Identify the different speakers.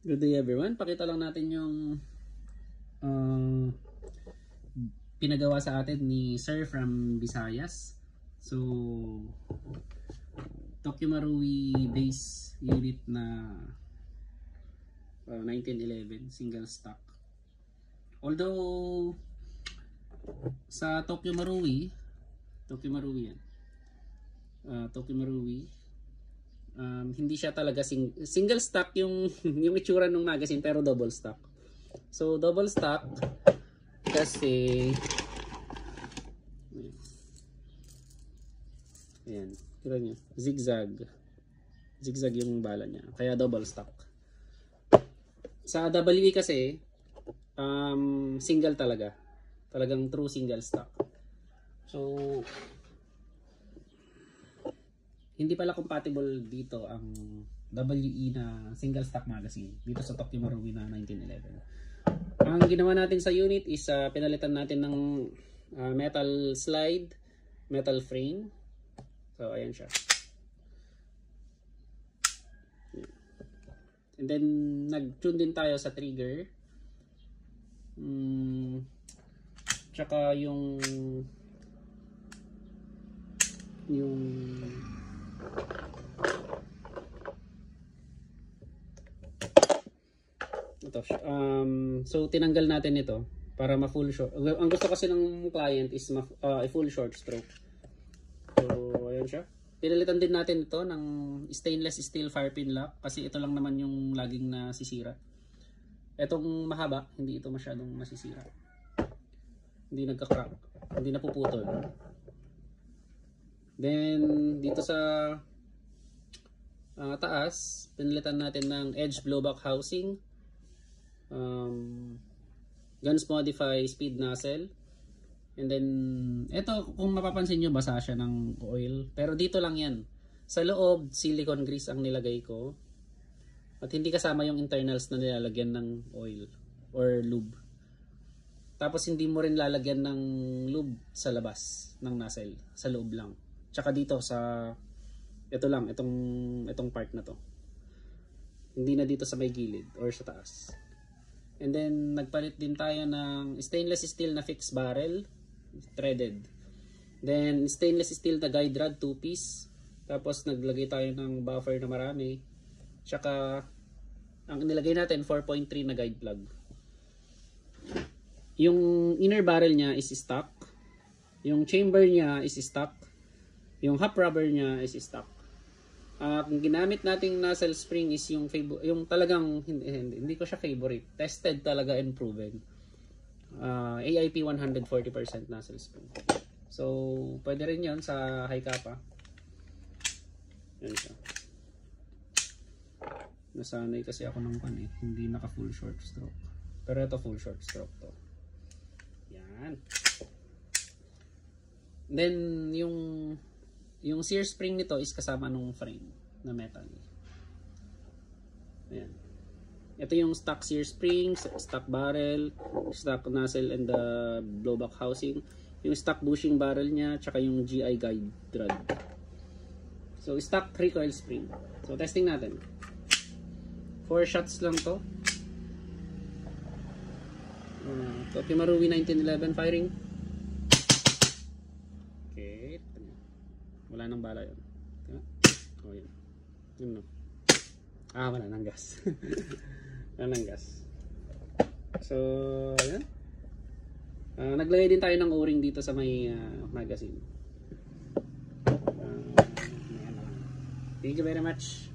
Speaker 1: Good day everyone. Pakita lang natin yung pinagawa sa atin ni Sir from Visayas. So, Tokyo Marui base unit na 1911 single stock. Although sa Tokyo Marui yan. Tokyo Marui hindi siya talaga single stock yung yung itsura ng magazine, pero double stock. So double stock kasi ayan, kita niyo, zigzag yung bala niya, kaya double stock. Sa WE kasi single talagang true single stock. So hindi pala compatible dito ang WE na single stock magazine dito sa Tokyo Marui na 1911. Ang ginawa natin sa unit is pinalitan natin ng metal slide, metal frame. So ayan siya. And then nag-tune din tayo sa trigger. Tsaka yung ito, so tinanggal natin ito para ma-full short. Ang gusto kasi ng client is full short stroke. So ayan siya. Pinalitan din natin ito ng stainless steel firepin lock kasi ito lang naman yung laging nasisira. Etong mahaba, hindi ito masyadong nasisira. Hindi nagka-crack, hindi napuputol. Then dito sa taas, pinalitan natin ng edge blowback housing, Guns Modify speed nozzle, and then ito, kung mapapansin nyo, basa siya ng oil, pero dito lang yan. Sa loob, silicone grease ang nilagay ko at hindi kasama yung internals na nilalagyan ng oil or lube. Tapos hindi mo rin lalagyan ng lube sa labas ng nozzle, sa loob lang. Tsaka dito sa ito lang, itong part na to. Hindi na dito sa may gilid or sa taas. And then nagpalit din tayo ng stainless steel na fixed barrel, threaded. Then stainless steel na guide rod 2-piece. Tapos naglagay tayo ng buffer na marami. Tsaka ang nilagay natin 4.3 na guide plug. Yung inner barrel niya is stock. Yung chamber niya is stock. Yung hub rubber niya is stock. Kung ginamit nating nozzle spring is yung talagang hindi ko siya favorite. Tested talaga and proven. AIP 140% nozzle spring. So pwede rin 'yon sa high kappa. Yan siya. Nasanay kasi ako ng hindi naka full short stroke. Pero ito full short stroke to. Yan. Then yung sear spring nito is kasama nung frame na metal. Ayan. Ito yung stock sear spring, stock barrel, stock nozzle and the blowback housing. Yung stock bushing barrel niya, tsaka yung GI guide rod. So stock recoil spring. So testing natin. 4 shots lang to. Tokyo Marui 1911 firing. Wala nang bala yun. Oh, yun. Yun, no? Wala nang gas. Wala nang gas. So, ayan. Naglagay din tayo ng o-ring dito sa may magazine. Thank you very much.